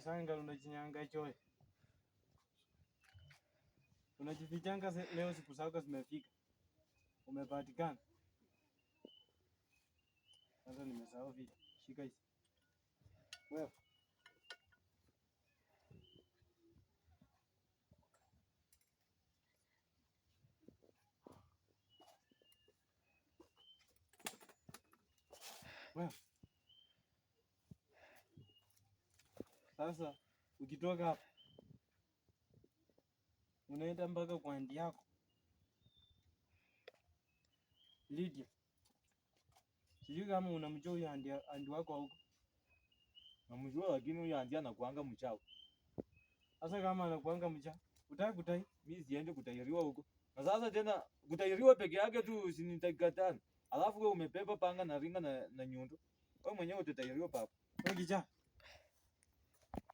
unajisanga unajinyanga choe. Unajifichanga leo siku zako zimefika. Umepatikana. Sasa nimesahau vipi. Shika hizi. Wewe. Wewe. Sasa ukitoka hapa unaenda mpaka kwa andi yako Lydia. Sijui kama unamjua huyo andi wako huko. Namjua lakini huyo andi anakuanga mchawi. Sasa kama anakuanga mchawi, utaki kutai? Mimi siende kutairiwa huko. Na sasa tena kutairiwa peke yake tu sinitakataa. Alafu wewe umepepa panga na ringa na nyundo. Wewe mwenyewe utatairiwa papa. Wewe kijana.